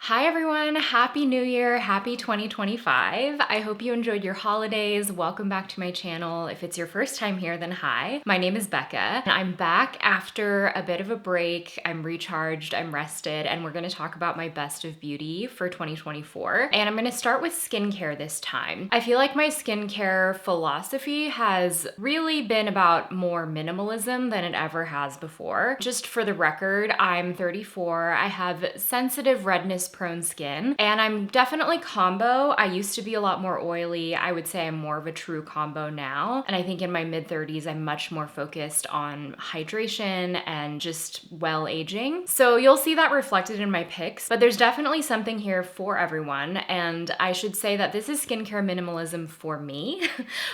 Hi everyone, Happy New Year, Happy 2025. I hope you enjoyed your holidays. Welcome back to my channel. If it's your first time here, then hi. My name is Becca, and I'm back after a bit of a break. I'm recharged, I'm rested, and we're gonna talk about my best of beauty for 2024. And I'm gonna start with skincare this time. I feel like my skincare philosophy has really been about more minimalism than it ever has before. Just for the record, I'm 34. I have sensitive redness prone skin, and I'm definitely combo. I used to be a lot more oily. I would say I'm more of a true combo now. And I think in my mid 30s, I'm much more focused on hydration and just well aging. So you'll see that reflected in my pics, but there's definitely something here for everyone. And I should say that this is skincare minimalism for me,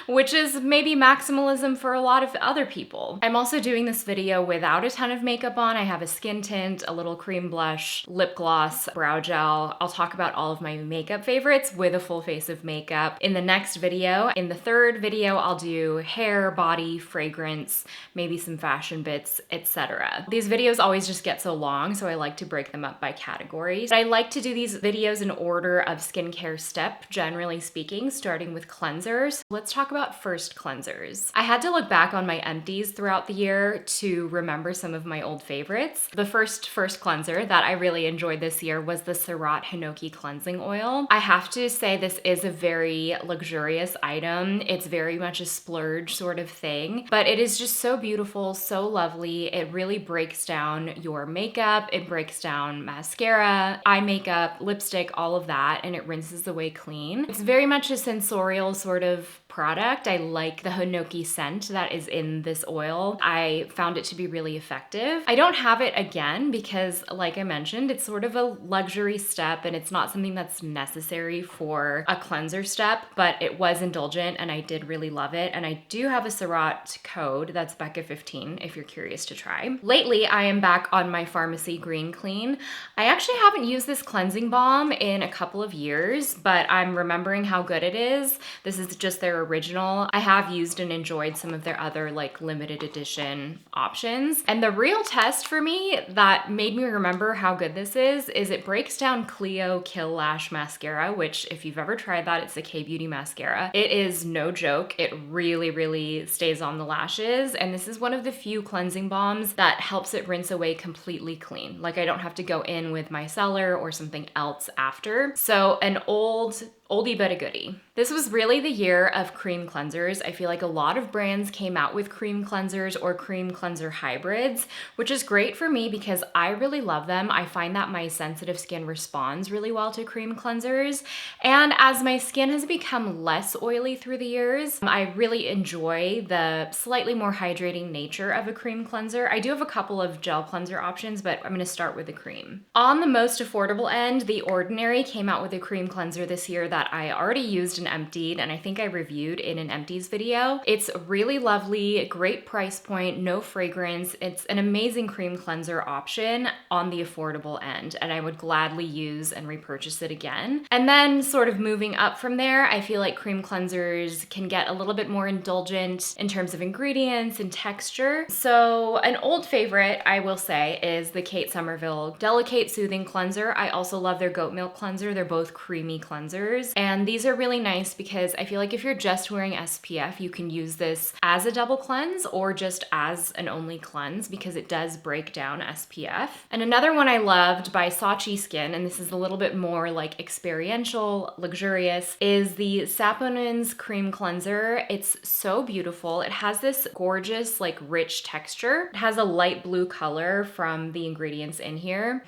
which is maybe maximalism for a lot of other people. I'm also doing this video without a ton of makeup on. I have a skin tint, a little cream blush, lip gloss, brow gel. I'll talk about all of my makeup favorites with a full face of makeup in the next video. In the third video, I'll do hair, body, fragrance, maybe some fashion bits, etc. These videos always just get so long, so I like to break them up by categories. I like to do these videos in order of skincare step, generally speaking, starting with cleansers. Let's talk about first cleansers. I had to look back on my empties throughout the year to remember some of my old favorites. The first cleanser that I really enjoyed this year was the Hinoki Cleansing Oil. I have to say this is a very luxurious item. It's very much a splurge sort of thing, but it is just so beautiful, so lovely. It really breaks down your makeup. It breaks down mascara, eye makeup, lipstick, all of that, and it rinses away clean. It's very much a sensorial sort of product. I like the Hinoki scent that is in this oil. I found it to be really effective. I don't have it again because, like I mentioned, it's sort of a luxury step and it's not something that's necessary for a cleanser step, but it was indulgent and I did really love it. And I do have a Serat code, that's Becca15 if you're curious to try. Lately, I am back on my Pharmacy Green Clean. I actually haven't used this cleansing balm in a couple of years, but I'm remembering how good it is. This is just their original. I have used and enjoyed some of their other like limited edition options. And the real test for me that made me remember how good this is it breaks down Clio Kill Lash Mascara, which if you've ever tried that, it's a K-Beauty mascara. It is no joke. It really, really stays on the lashes. And this is one of the few cleansing balms that helps it rinse away completely clean. Like I don't have to go in with micellar or something else after. So an oldie but a goodie. This was really the year of cream cleansers. I feel like a lot of brands came out with cream cleansers or cream cleanser hybrids, which is great for me because I really love them. I find that my sensitive skin responds really well to cream cleansers. And as my skin has become less oily through the years, I really enjoy the slightly more hydrating nature of a cream cleanser. I do have a couple of gel cleanser options, but I'm gonna start with the cream. On the most affordable end, The Ordinary came out with a cream cleanser this year that I already used and emptied, and I think I reviewed in an empties video. It's really lovely, great price point, no fragrance. It's an amazing cream cleanser option on the affordable end, and I would gladly use and repurchase it again. And then sort of moving up from there, I feel like cream cleansers can get a little bit more indulgent in terms of ingredients and texture. So an old favorite, I will say, is the Kate Somerville Delicate Soothing Cleanser. I also love their goat milk cleanser. They're both creamy cleansers. And these are really nice because I feel like if you're just wearing SPF, you can use this as a double cleanse or just as an only cleanse because it does break down SPF. And another one I loved by Saatchi Skin, and this is a little bit more like experiential, luxurious, is the Saponins Cream Cleanser. It's so beautiful. It has this gorgeous, like rich texture. It has a light blue color from the ingredients in here.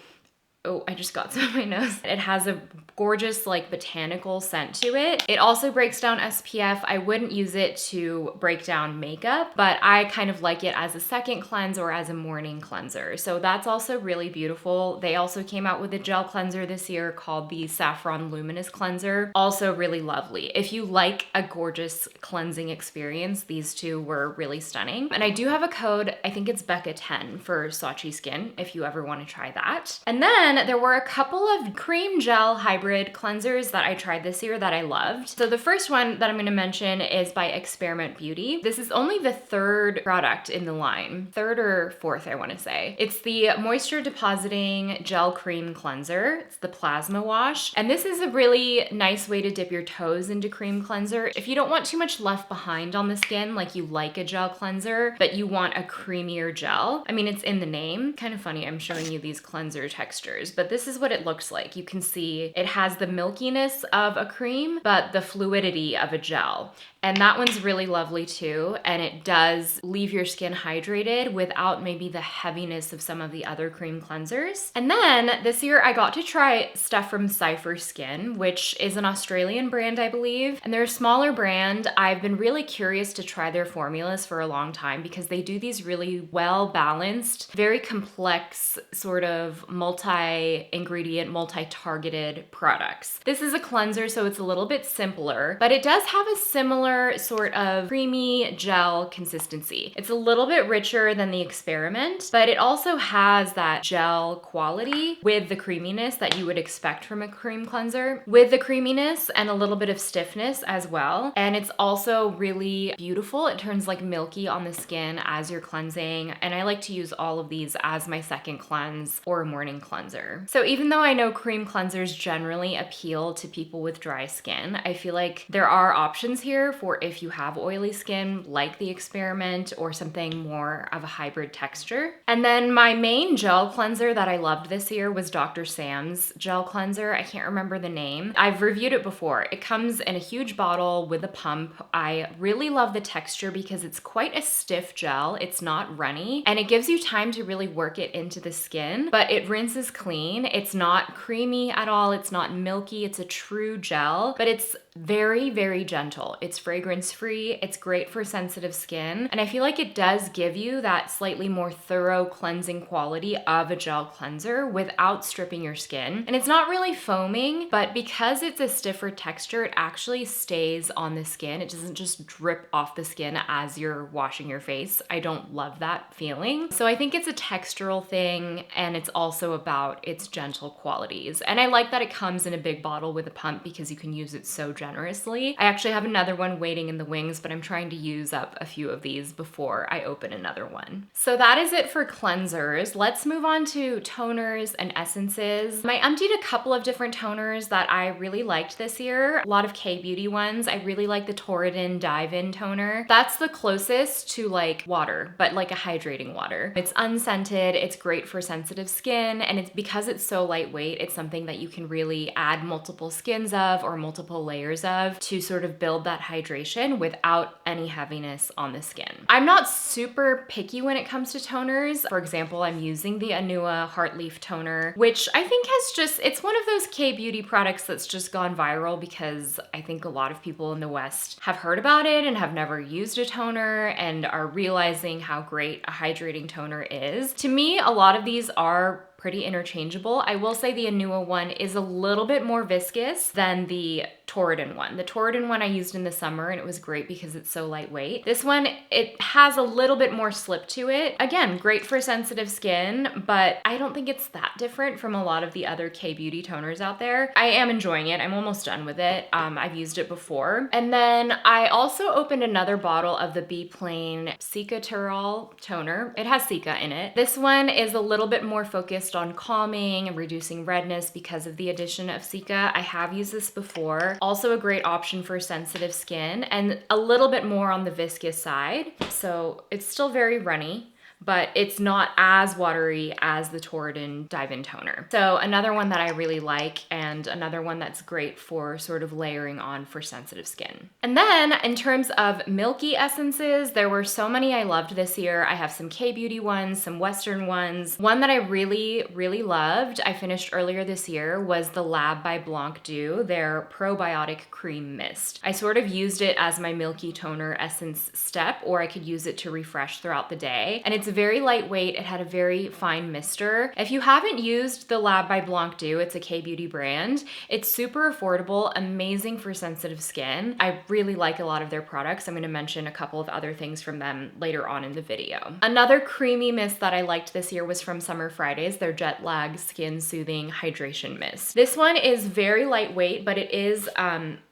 Oh, I just got some on my nose. It has a gorgeous like botanical scent to it. It also breaks down SPF. I wouldn't use it to break down makeup, but I kind of like it as a second cleanse or as a morning cleanser. So that's also really beautiful. They also came out with a gel cleanser this year called the Saffron Luminous Cleanser. Also really lovely. If you like a gorgeous cleansing experience, these two were really stunning. And I do have a code, I think it's Becca10 for Saatchi Skin if you ever want to try that. And then then there were a couple of cream gel hybrid cleansers that I tried this year that I loved. So the first one that I'm gonna mention is by Experiment Beauty. This is only the third product in the line, third or fourth, I wanna say. It's the Moisture Depositing Gel Cream Cleanser. It's the Plasma Wash. And this is a really nice way to dip your toes into cream cleanser. If you don't want too much left behind on the skin, like you like a gel cleanser, but you want a creamier gel. I mean, it's in the name. Kind of funny, I'm showing you these cleanser textures, but this is what it looks like. You can see it has the milkiness of a cream, but the fluidity of a gel. And that one's really lovely too. And it does leave your skin hydrated without maybe the heaviness of some of the other cream cleansers. And then this year I got to try stuff from Cypher Skin, which is an Australian brand, I believe. And they're a smaller brand. I've been really curious to try their formulas for a long time because they do these really well-balanced, very complex sort of multi-ingredient, multi-targeted products. This is a cleanser, so it's a little bit simpler, but it does have a similar sort of creamy gel consistency. It's a little bit richer than the Experiment, but it also has that gel quality with the creaminess that you would expect from a cream cleanser, with the creaminess and a little bit of stiffness as well. And it's also really beautiful. It turns like milky on the skin as you're cleansing. And I like to use all of these as my second cleanse or morning cleanser. So even though I know cream cleansers generally appeal to people with dry skin, I feel like there are options here for if you have oily skin, like the Experiment or something more of a hybrid texture. And then my main gel cleanser that I loved this year was Dr. Sam's gel cleanser. I can't remember the name. I've reviewed it before. It comes in a huge bottle with a pump. I really love the texture because it's quite a stiff gel. It's not runny and it gives you time to really work it into the skin, but it rinses clean. It's not creamy at all. It's not milky. It's a true gel, but it's very, very gentle. It's fragrance free. It's great for sensitive skin. And I feel like it does give you that slightly more thorough cleansing quality of a gel cleanser without stripping your skin. And it's not really foaming, but because it's a stiffer texture, it actually stays on the skin. It doesn't just drip off the skin as you're washing your face. I don't love that feeling. So I think it's a textural thing and it's also about its gentle qualities. And I like that it comes in a big bottle with a pump because you can use it so generously. I actually have another one waiting in the wings, but I'm trying to use up a few of these before I open another one. So that is it for cleansers. Let's move on to toners and essences. I emptied a couple of different toners that I really liked this year. A lot of K-beauty ones. I really like the Torridin Dive-In toner. That's the closest to like water, but like a hydrating water. It's unscented, it's great for sensitive skin, and it's because it's so lightweight, it's something that you can really add multiple skins of or multiple layers of to sort of build that hydration without any heaviness on the skin. I'm not super picky when it comes to toners. For example, I'm using the Anua Heartleaf toner, which I think has just, it's one of those K-beauty products that's just gone viral because I think a lot of people in the West have heard about it and have never used a toner and are realizing how great a hydrating toner is. To me, a lot of these are pretty interchangeable. I will say the Anua one is a little bit more viscous than the Torridin one. The Torridin one I used in the summer and it was great because it's so lightweight. This one, it has a little bit more slip to it. Again, great for sensitive skin, but I don't think it's that different from a lot of the other K-beauty toners out there. I am enjoying it. I'm almost done with it. I've used it before. And then I also opened another bottle of the Be Plain Cicaturol toner. It has Cica in it. This one is a little bit more focused on calming and reducing redness because of the addition of Cica. I have used this before. Also a great option for sensitive skin and a little bit more on the viscous side. So it's still very runny, but it's not as watery as the Torridin Dive-In toner. So another one that I really like and another one that's great for sort of layering on for sensitive skin. And then in terms of milky essences, there were so many I loved this year. I have some K-beauty ones, some Western ones. One that I really, really loved, I finished earlier this year, was the Lab by Blanc Dew, their probiotic cream mist. I sort of used it as my milky toner essence step, or I could use it to refresh throughout the day. And it's very lightweight. It had a very fine mister. If you haven't used the Lab by Blanc Dew, it's a K-beauty brand. It's super affordable, amazing for sensitive skin. I really like a lot of their products. I'm going to mention a couple of other things from them later on in the video. Another creamy mist that I liked this year was from Summer Fridays, their Jet Lag Skin Soothing Hydration Mist. This one is very lightweight, but it is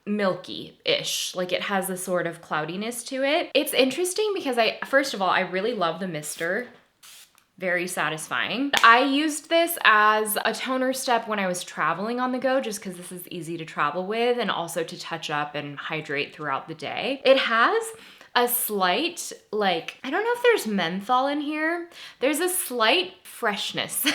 milky-ish. Like it has a sort of cloudiness to it. It's interesting because first of all, I really love the mister. Very satisfying. I used this as a toner step when I was traveling on the go, just because this is easy to travel with and also to touch up and hydrate throughout the day. It has a slight, like, I don't know if there's menthol in here. There's a slight freshness,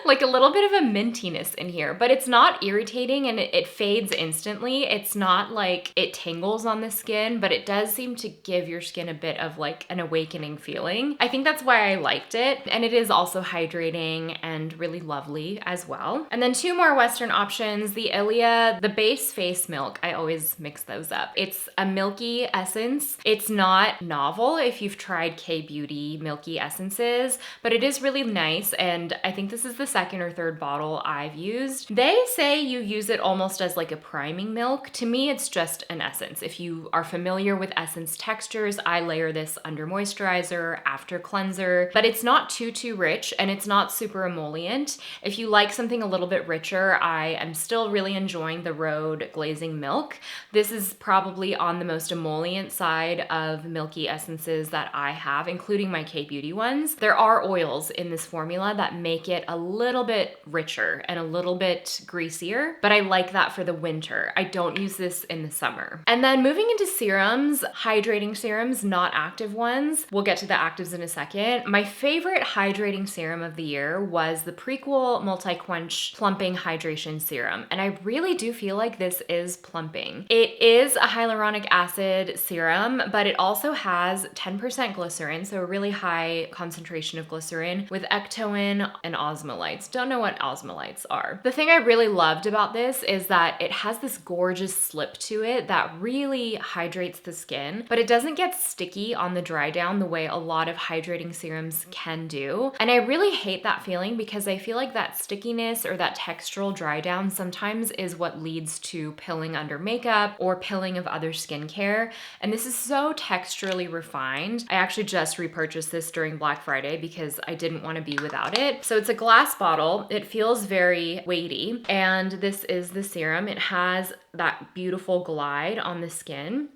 like a little bit of a mintiness in here, but it's not irritating and it fades instantly. It's not like it tingles on the skin, but it does seem to give your skin a bit of like an awakening feeling. I think that's why I liked it. And it is also hydrating and really lovely as well. And then two more Western options, the Ilia, the base face milk. I always mix those up. It's a milky essence. It's not novel if you've tried K-beauty milky essences, but it is really nice. And I think this is the second or third bottle I've used. They say you use it almost as like a priming milk. To me, it's just an essence. If you are familiar with essence textures, I layer this under moisturizer, after cleanser, but it's not too rich and it's not super emollient. If you like something a little bit richer, I am still really enjoying the Rhode Glazing Milk. This is probably on the most emollient side of milky essences that I have, including my K-beauty ones. There are oils in this formula that make it a little bit richer and a little bit greasier, but I like that for the winter. I don't use this in the summer. And then moving into serums, hydrating serums, not active ones. We'll get to the actives in a second. My favorite hydrating serum of the year was the Prequel Multi-Quench Plumping Hydration Serum. And I really do feel like this is plumping. It is a hyaluronic acid serum, but it also has 10% glycerin, so a really high concentration of glycerin with ectoin and osmolytes. Don't know what osmolytes are. The thing I really loved about this is that it has this gorgeous slip to it that really hydrates the skin, but it doesn't get sticky on the dry down the way a lot of hydrating serums can do. And I really hate that feeling because I feel like that stickiness or that textural dry down sometimes is what leads to pilling under makeup or pilling of other skincare. And this is so texturally refined. I actually just repurchased this during Black Friday because I didn't want to be without it. So it's a glass bottle. It feels very weighty. And this is the serum. It has that beautiful glide on the skin.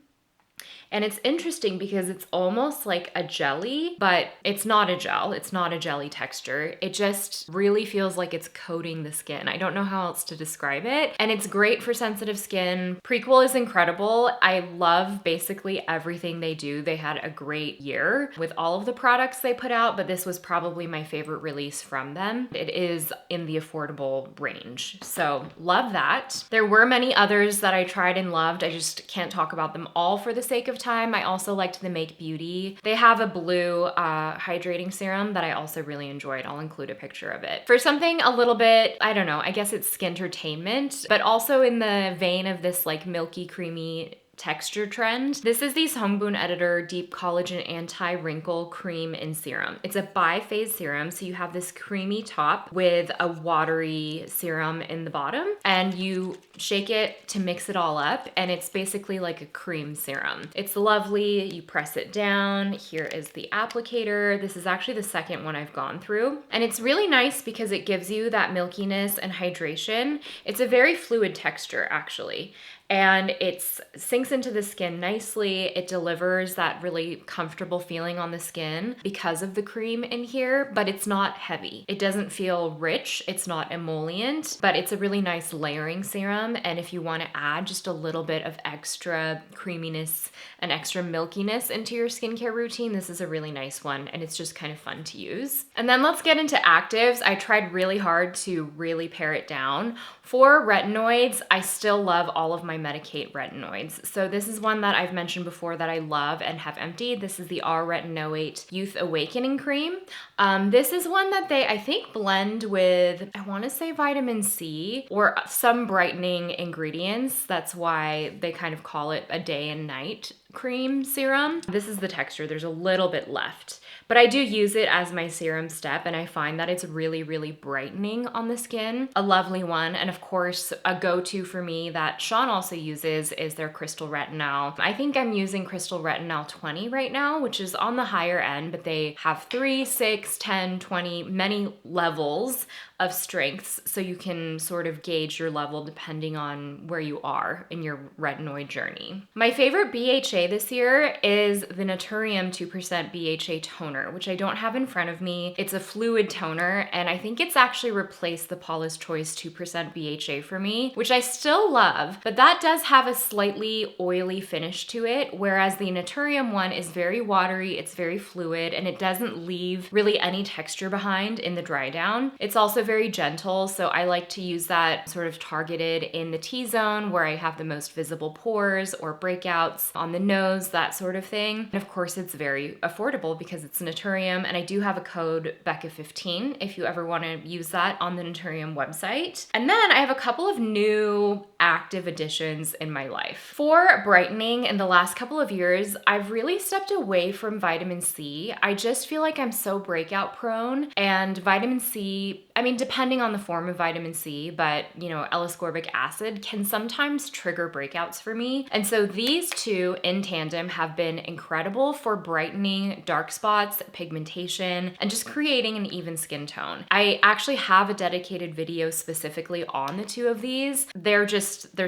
And it's interesting because it's almost like a jelly, but it's not a gel. It's not a jelly texture. It just really feels like it's coating the skin. I don't know how else to describe it. And it's great for sensitive skin. Prequel is incredible. I love basically everything they do. They had a great year with all of the products they put out, but this was probably my favorite release from them. It is in the affordable range. So love that. There were many others that I tried and loved. I just can't talk about them all for the sake of time. I also liked the Make Beauty. They have a blue hydrating serum that I also really enjoyed. I'll include a picture of it. For something a little bit, I don't know, I guess it's skintertainment, but also in the vein of this like milky, creamy texture trend. This is the Songbun Editor Deep Collagen Anti-Wrinkle Cream in Serum. It's a bi-phase serum, so you have this creamy top with a watery serum in the bottom, and you shake it to mix it all up, and it's basically like a cream serum. It's lovely. You press it down. Here is the applicator. This is actually the second one I've gone through, and it's really nice because it gives you that milkiness and hydration. It's a very fluid texture, actually. And it sinks into the skin nicely. It delivers that really comfortable feeling on the skin because of the cream in here, but it's not heavy. It doesn't feel rich. It's not emollient, but it's a really nice layering serum. And if you want to add just a little bit of extra creaminess and extra milkiness into your skincare routine, this is a really nice one, and it's just kind of fun to use. And then let's get into actives. I tried really hard to really pare it down. For retinoids, I still love all of my Medicate retinoids. So this is one that I've mentioned before that I love and have emptied. This is the R-Retinoate Youth Awakening Cream. This is one that they, I think, blend with, I want to say vitamin C or some brightening ingredients. That's why they kind of call it a day and night cream serum. This is the texture. There's a little bit left. But I do use it as my serum step, and I find that it's really, really brightening on the skin. A lovely one. And of course, a go-to for me that Sean also uses is their Crystal Retinol. I think I'm using Crystal Retinol 20 right now, which is on the higher end, but they have 3, 6, 10, 20, many levels of strengths, so you can sort of gauge your level depending on where you are in your retinoid journey. My favorite BHA this year is the Naturium 2% BHA toner, which I don't have in front of me. It's a fluid toner, and I think it's actually replaced the Paula's Choice 2% BHA for me, which I still love, but that does have a slightly oily finish to it, whereas the Naturium one is very watery, it's very fluid, and it doesn't leave really any texture behind in the dry down. It's also very gentle, so I like to use that sort of targeted in the T-zone where I have the most visible pores or breakouts on the nose, that sort of thing. And of course, it's very affordable because it's Naturium, and I do have a code Becca15 if you ever want to use that on the Naturium website. And then I have a couple of new active additions in my life. For brightening in the last couple of years, I've really stepped away from vitamin C. I just feel like I'm so breakout prone, and vitamin C, I mean, depending on the form of vitamin C, but you know, L-ascorbic acid can sometimes trigger breakouts for me. And so these two in tandem have been incredible for brightening dark spots, pigmentation, and just creating an even skin tone. I actually have a dedicated video specifically on the two of these. They're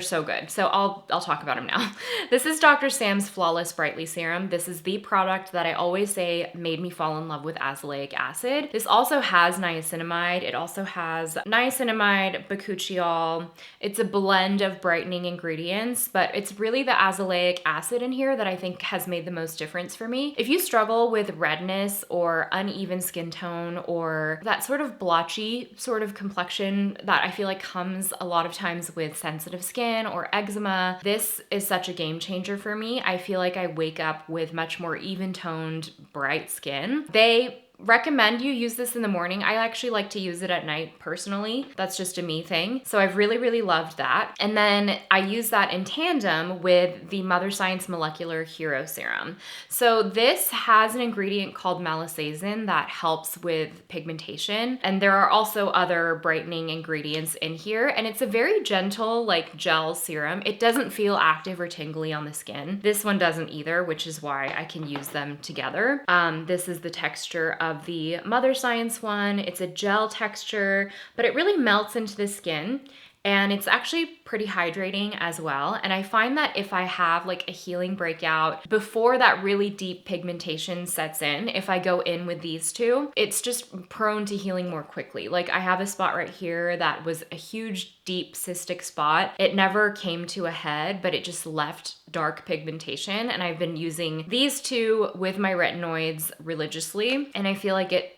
so good. So I'll talk about them now. This is Dr. Sam's Flawless Brightly Serum. This is the product that I always say made me fall in love with azelaic acid. This also has niacinamide. It also has niacinamide, bakuchiol. It's a blend of brightening ingredients, but it's really the azelaic acid in here that I think has made the most difference for me. If you struggle with redness or uneven skin tone or that sort of blotchy sort of complexion that I feel like comes a lot of times with sensitive skin or eczema, this is such a game changer for me. I feel like I wake up with much more even toned, bright skin. They recommend you use this in the morning. I actually like to use it at night personally. That's just a me thing. So I've really, really loved that. And then I use that in tandem with the Mother Science Molecular Hero Serum. So this has an ingredient called malisasin that helps with pigmentation. And there are also other brightening ingredients in here. And it's a very gentle, like gel serum. It doesn't feel active or tingly on the skin. This one doesn't either, which is why I can use them together. This is the texture of the Mother Science one. It's a gel texture, but it really melts into the skin. And it's actually pretty hydrating as well. And I find that if I have like a healing breakout before that really deep pigmentation sets in, if I go in with these two, it's just prone to healing more quickly. Like I have a spot right here that was a huge, deep cystic spot. It never came to a head, but it just left dark pigmentation. And I've been using these two with my retinoids religiously. And I feel like it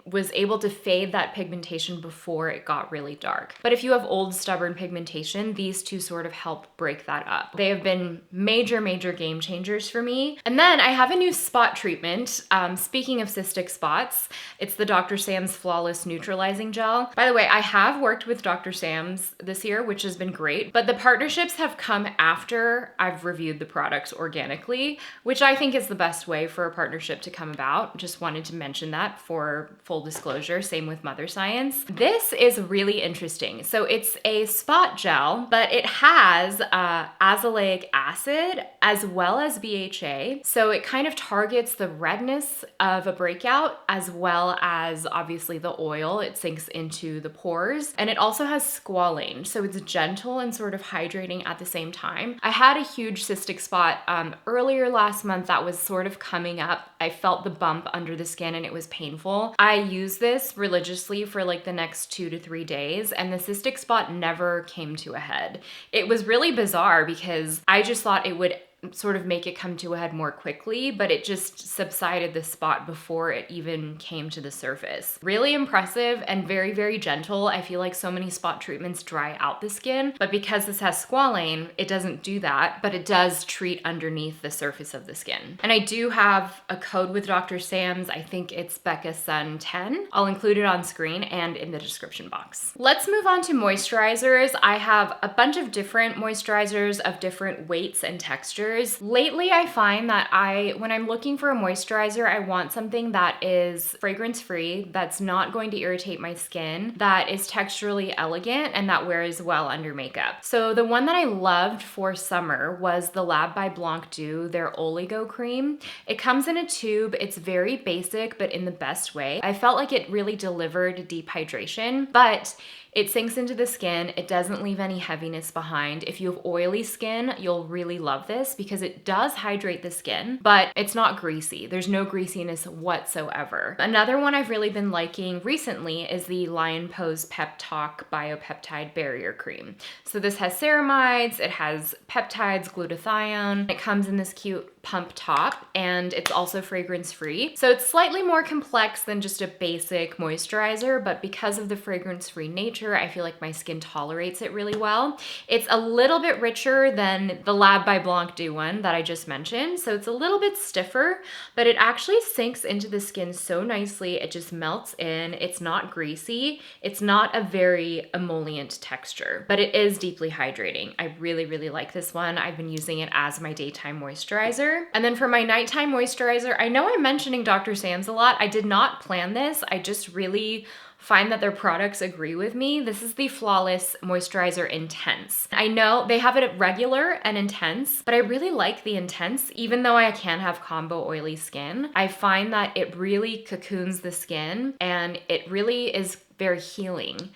was able to fade that pigmentation before it got really dark. But if you have old stubborn pigmentation, these two sort of help break that up. They have been major, major game changers for me. And then I have a new spot treatment. Speaking of cystic spots, it's the Dr. Sam's Flawless Neutralizing Gel. By the way, I have worked with Dr. Sam's this year, which has been great, but the partnerships have come after I've reviewed the products organically, which I think is the best way for a partnership to come about. Just wanted to mention that for full disclosure. Same with Mother Science. This is really interesting. So it's a spot gel, but it has azelaic acid as well as BHA. So it kind of targets the redness of a breakout as well as obviously the oil. It sinks into the pores, and it also has squalane. So it's gentle and sort of hydrating at the same time. I had a huge cystic spot earlier last month that was sort of coming up. I felt the bump under the skin and it was painful. I use this religiously for like the next 2 to 3 days, and the cystic spot never came to a head. It was really bizarre because I just thought it would sort of make it come to a head more quickly, but it just subsided the spot before it even came to the surface. Really impressive and very, very gentle. I feel like so many spot treatments dry out the skin, but because this has squalane, it doesn't do that, but it does treat underneath the surface of the skin. And I do have a code with Dr. Sam's. I think it's BeccaSun10. I'll include it on screen and in the description box. Let's move on to moisturizers. I have a bunch of different moisturizers of different weights and textures. textures. Lately, I find that when I'm looking for a moisturizer, I want something that is fragrance-free, that's not going to irritate my skin, that is texturally elegant, and that wears well under makeup. So the one that I loved for summer was the Lab by Blanc Dew, their Oligo Cream. It comes in a tube. It's very basic, but in the best way. I felt like it really delivered deep hydration, but it sinks into the skin. It doesn't leave any heaviness behind. If you have oily skin, you'll really love this because it does hydrate the skin, but it's not greasy. There's no greasiness whatsoever. Another one I've really been liking recently is the Lion Pose Pep Talk Biopeptide Barrier Cream. So this has ceramides, it has peptides, glutathione. It comes in this cute pump top, and it's also fragrance free. So it's slightly more complex than just a basic moisturizer, but because of the fragrance free nature, I feel like my skin tolerates it really well. It's a little bit richer than the Lab by Blanc Dew one that I just mentioned. So it's a little bit stiffer, but it actually sinks into the skin so nicely. It just melts in. It's not greasy. It's not a very emollient texture, but it is deeply hydrating. I really, really like this one. I've been using it as my daytime moisturizer. And then for my nighttime moisturizer, I know I'm mentioning Dr. Sam's a lot. I did not plan this. I just really find that their products agree with me. This is the Flawless Moisturizer Intense. I know they have it at regular and intense, but I really like the intense, even though I can have combo oily skin. I find that it really cocoons the skin and it really is very healing.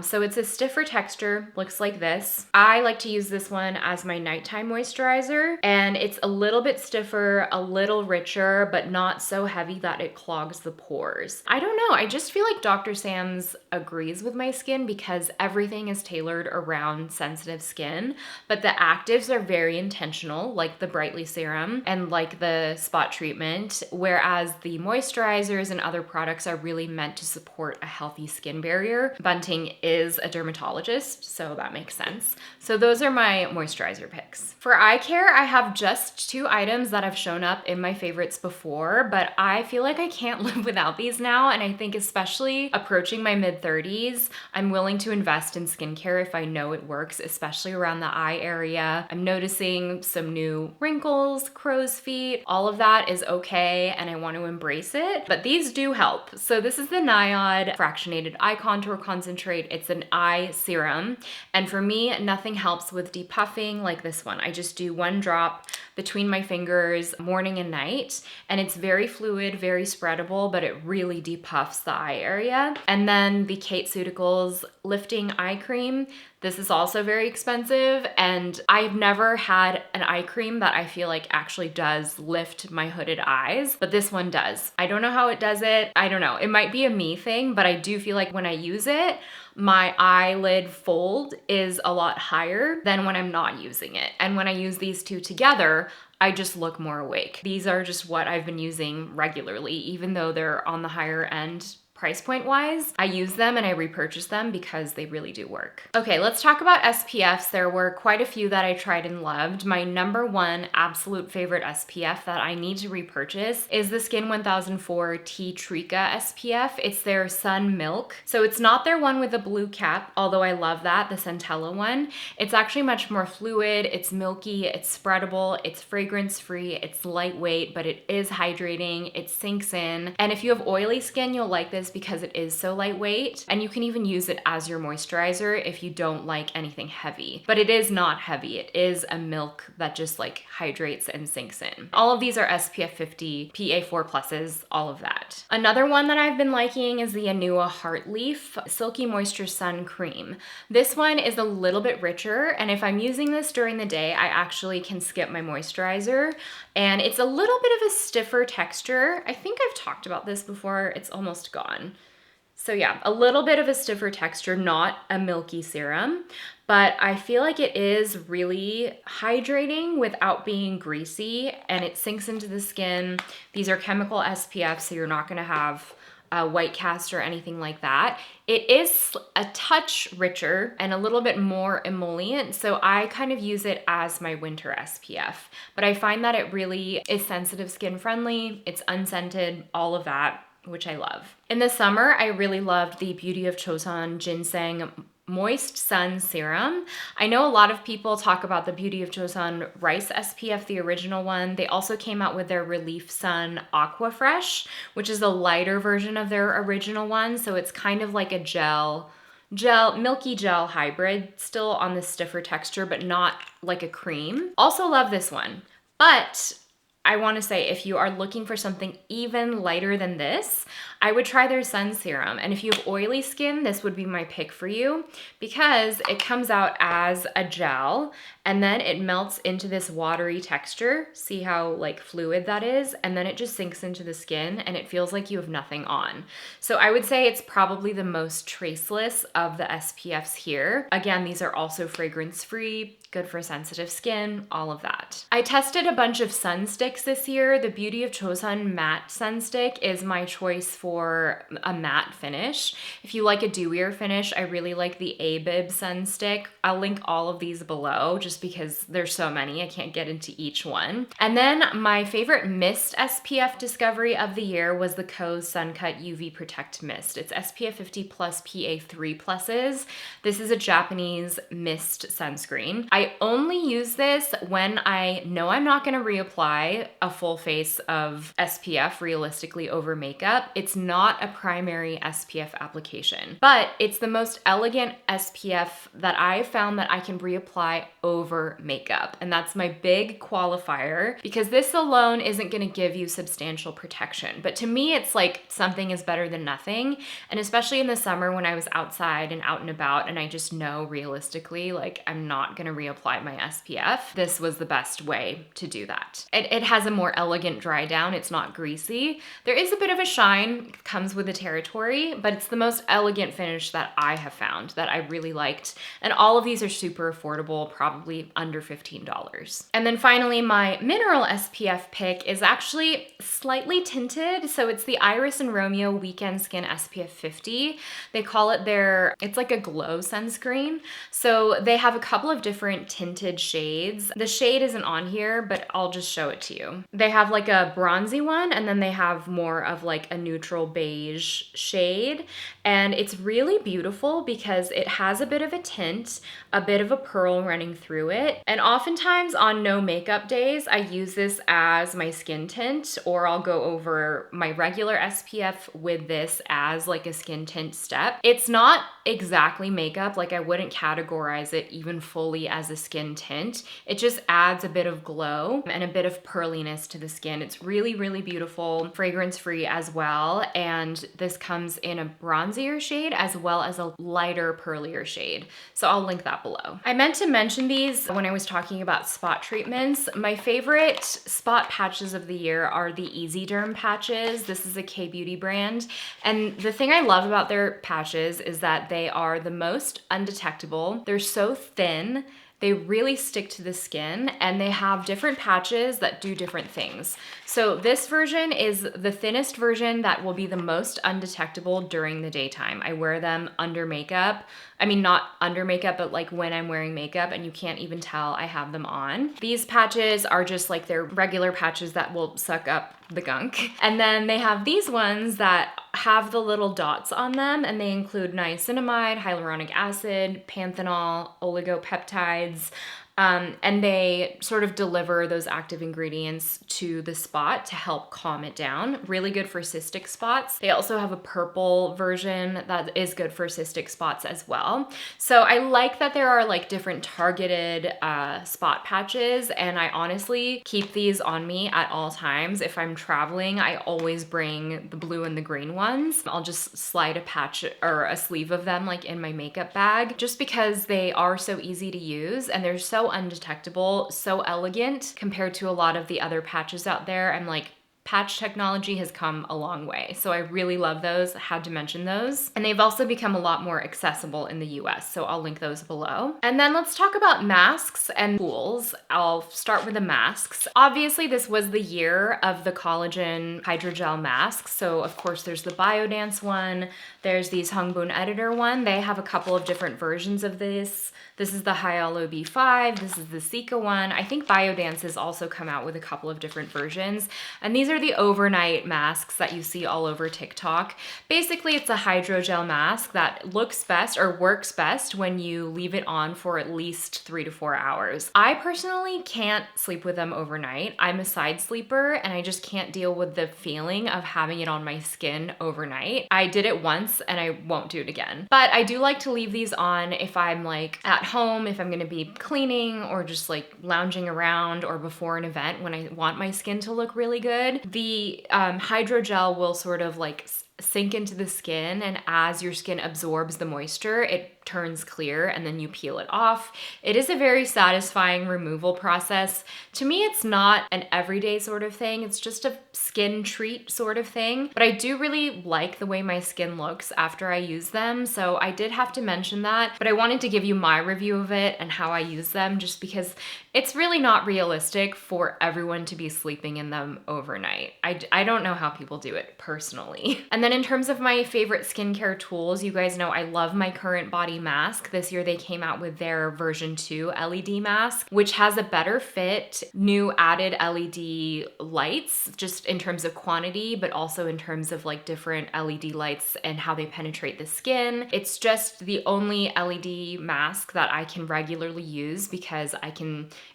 So it's a stiffer texture, looks like this. I like to use this one as my nighttime moisturizer, and it's a little bit stiffer, a little richer, but not so heavy that it clogs the pores. I don't know, I just feel like Dr. Sam's agrees with my skin because everything is tailored around sensitive skin, but the actives are very intentional, like the Brightly Serum and like the spot treatment, whereas the moisturizers and other products are really meant to support a healthy skin barrier. Bunting is a dermatologist, so that makes sense. So those are my moisturizer picks. For eye care, I have just 2 items that have shown up in my favorites before, but I feel like I can't live without these now, and I think especially approaching my mid-30s, I'm willing to invest in skincare if I know it works, especially around the eye area. I'm noticing some new wrinkles, crow's feet, all of that is okay, and I want to embrace it, but these do help. So this is the Nyod Fractionated Eye Contour Concentrate. It's an eye serum, and for me, nothing helps with depuffing like this one. I just do 1 drop between my fingers morning and night, and it's very fluid, very spreadable, but it really depuffs the eye area. And then the Kate Ceuticals Lifting Eye Cream. This is also very expensive, and I've never had an eye cream that I feel like actually does lift my hooded eyes, but this one does. I don't know how it does it. I don't know. It might be a me thing, but I do feel like when I use it, my eyelid fold is a lot higher than when I'm not using it. And when I use these 2 together, I just look more awake. These are just what I've been using regularly, even though they're on the higher end price point wise. I use them and I repurchase them because they really do work. Okay, let's talk about SPFs. There were quite a few that I tried and loved. My number 1 absolute favorite SPF that I need to repurchase is the Skin 1004 Tea Trika SPF. It's their Sun Milk. So it's not their one with the blue cap, although I love that, the Centella one. It's actually much more fluid, it's milky, it's spreadable, it's fragrance free, it's lightweight, but it is hydrating, it sinks in. And if you have oily skin, you'll like this because it is so lightweight, and you can even use it as your moisturizer if you don't like anything heavy. But it is not heavy. It is a milk that just like hydrates and sinks in. All of these are SPF 50, PA4 pluses, all of that. Another one that I've been liking is the Anua Heartleaf Silky Moisture Sun Cream. This one is a little bit richer, and if I'm using this during the day, I actually can skip my moisturizer, and it's a little bit of a stiffer texture. I think I've talked about this before. It's almost gone. So yeah, a little bit of a stiffer texture, not a milky serum, but I feel like it is really hydrating without being greasy, and it sinks into the skin. These are chemical SPF, so you're not gonna have a white cast or anything like that. It is a touch richer and a little bit more emollient, so I kind of use it as my winter SPF. But I find that it really is sensitive skin friendly, it's unscented, all of that, which I love. In the summer, I really loved the Beauty of Chosun Ginseng Moist Sun Serum. I know a lot of people talk about the Beauty of Joseon Rice SPF, the original one. They also came out with their Relief Sun Aqua Fresh, which is a lighter version of their original one. So it's kind of like a milky gel hybrid, still on the stiffer texture, but not like a cream. Also love this one, but I want to say if you are looking for something even lighter than this, I would try their sun serum. And if you have oily skin, this would be my pick for you because it comes out as a gel and then it melts into this watery texture. See how like fluid that is? And then it just sinks into the skin and it feels like you have nothing on. So I would say it's probably the most traceless of the SPFs here. Again, these are also fragrance free, good for sensitive skin, all of that. I tested a bunch of sun sticks this year. The Beauty of Joseon matte sun stick is my choice for a matte finish. If you like a dewier finish, I really like the A-Bib sun stick. I'll link all of these below just because there's so many, I can't get into each one. And then my favorite mist SPF discovery of the year was the Kose Sun Cut UV Protect Mist. It's SPF 50 plus PA3 pluses. This is a Japanese mist sunscreen. I only use this when I know I'm not gonna reapply a full face of SPF realistically over makeup. It's not a primary SPF application, but it's the most elegant SPF that I found that I can reapply over makeup. And that's my big qualifier because this alone isn't gonna give you substantial protection. But to me, it's like something is better than nothing. And especially in the summer when I was outside and out and about and I just know realistically, like I'm not gonna reapply my SPF, this was the best way to do that. It has a more elegant dry down. It's not greasy. There is a bit of a shine, comes with the territory, but it's the most elegant finish that I have found that I really liked. And all of these are super affordable, probably under $15. And then finally, my mineral SPF pick is actually slightly tinted. So it's the Iris and Romeo Weekend Skin SPF 50. They call it it's like a glow sunscreen. So they have a couple of different tinted shades. The shade isn't on here, but I'll just show it to you. They have like a bronzy one, and then they have more of like a neutral beige shade. And it's really beautiful because it has a bit of a tint, a bit of a pearl running through it. And oftentimes on no makeup days, I use this as my skin tint, or I'll go over my regular SPF with this as like a skin tint step. It's not exactly makeup, like I wouldn't categorize it even fully as a skin tint. It just adds a bit of glow and a bit of pearliness to the skin. It's really, really beautiful, fragrance free as well. And this comes in a bronzier shade as well as a lighter, pearlier shade. So I'll link that below. I meant to mention these when I was talking about spot treatments. My favorite spot patches of the year are the Easy Derm patches. This is a K-Beauty brand. And the thing I love about their patches is that they are the most undetectable. They're so thin. They really stick to the skin, and they have different patches that do different things. So this version is the thinnest version that will be the most undetectable during the daytime. I wear them under makeup. I mean, not under makeup, but like when I'm wearing makeup and you can't even tell I have them on. These patches are just like their regular patches that will suck up the gunk. And then they have these ones that have the little dots on them, and they include niacinamide, hyaluronic acid, panthenol, oligopeptides, and they sort of deliver those active ingredients to the spot to help calm it down. Really good for cystic spots. They also have a purple version that is good for cystic spots as well. So I like that there are like different targeted spot patches, and I honestly keep these on me at all times. If I'm traveling, I always bring the blue and the green ones. I'll just slide a patch or a sleeve of them like in my makeup bag, just because they are so easy to use and they're so undetectable, so elegant compared to a lot of the other patches out there. I'm like, patch technology has come a long way. So I really love those, had to mention those. And they've also become a lot more accessible in the US, so I'll link those below. And then let's talk about masks and tools. I'll start with the masks. Obviously, this was the year of the collagen hydrogel masks. So of course there's the Biodance one, there's these Hungbun Editor one. They have a couple of different versions of this This is the Hyalo B5. This is the Sika one. I think Biodance has also come out with a couple of different versions. And these are the overnight masks that you see all over TikTok. Basically, it's a hydrogel mask that looks best or works best when you leave it on for at least 3 to 4 hours. I personally can't sleep with them overnight. I'm a side sleeper and I just can't deal with the feeling of having it on my skin overnight. I did it once and I won't do it again. But I do like to leave these on if I'm like at home, if I'm gonna be cleaning or just like lounging around or before an event when I want my skin to look really good. The hydrogel will sort of like sink into the skin, and as your skin absorbs the moisture, it turns clear and then you peel it off. It is a very satisfying removal process. To me, it's not an everyday sort of thing. It's just a skin treat sort of thing. But I do really like the way my skin looks after I use them. So I did have to mention that, but I wanted to give you my review of it and how I use them just because it's really not realistic for everyone to be sleeping in them overnight. I don't know how people do it personally. And then in terms of my favorite skincare tools, you guys know I love my Current Body mask. This year they came out with their version 2 LED mask, which has a better fit, new added LED lights, just in terms of quantity, but also in terms of like different LED lights and how they penetrate the skin. It's just the only LED mask that I can regularly use because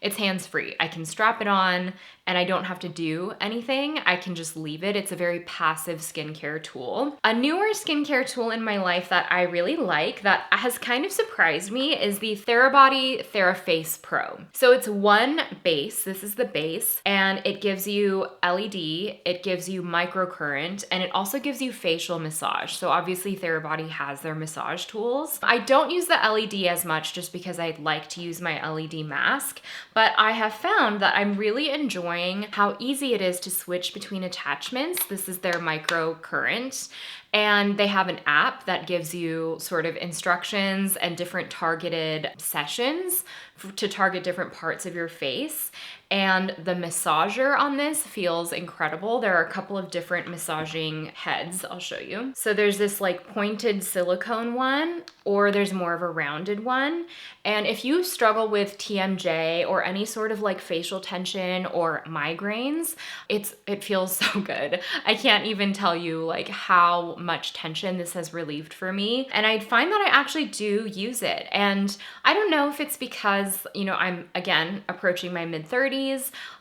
it's hands-free. I can strap it on and I don't have to do anything. I can just leave it. It's a very passive skincare tool. A newer skincare tool in my life that I really like that has kind of surprised me is the Therabody TheraFace Pro. So it's one base, this is the base, and it gives you LED, it gives you microcurrent, and it also gives you facial massage. So obviously Therabody has their massage tools. I don't use the LED as much just because I like to use my LED mask, but I have found that I'm really enjoying how easy it is to switch between attachments. This is their microcurrent. And they have an app that gives you sort of instructions and different targeted sessions to target different parts of your face. And the massager on this feels incredible. There are a couple of different massaging heads, I'll show you. So there's this like pointed silicone one, or there's more of a rounded one. And if you struggle with TMJ or any sort of like facial tension or migraines, it feels so good. I can't even tell you like how much tension this has relieved for me. And I find that I actually do use it. And I don't know if it's because, you know, I'm again approaching my mid-30s.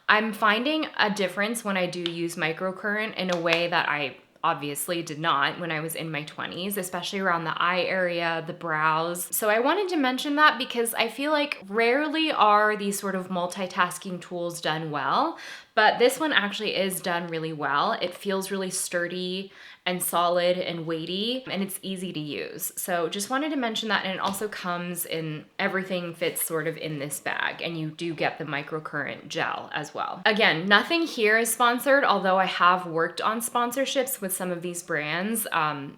I'm finding a difference when I do use microcurrent in a way that I obviously did not when I was in my 20s, especially around the eye area, the brows. So I wanted to mention that because I feel like rarely are these sort of multitasking tools done well, but this one actually is done really well. It feels really sturdy and solid and weighty, and it's easy to use. So just wanted to mention that, and it also comes in, everything fits sort of in this bag, and you do get the microcurrent gel as well. Again, nothing here is sponsored, although I have worked on sponsorships with some of these brands.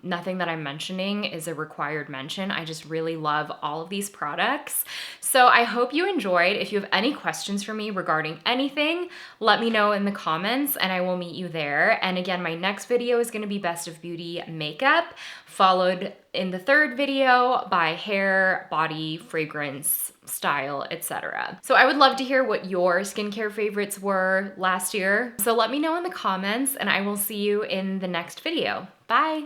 Nothing that I'm mentioning is a required mention. I just really love all of these products. So I hope you enjoyed. If you have any questions for me regarding anything, let me know in the comments and I will meet you there. And again, my next video is gonna be Best of Beauty makeup, followed in the third video by hair, body, fragrance, style, etc. So I would love to hear what your skincare favorites were last year. So let me know in the comments and I will see you in the next video. Bye.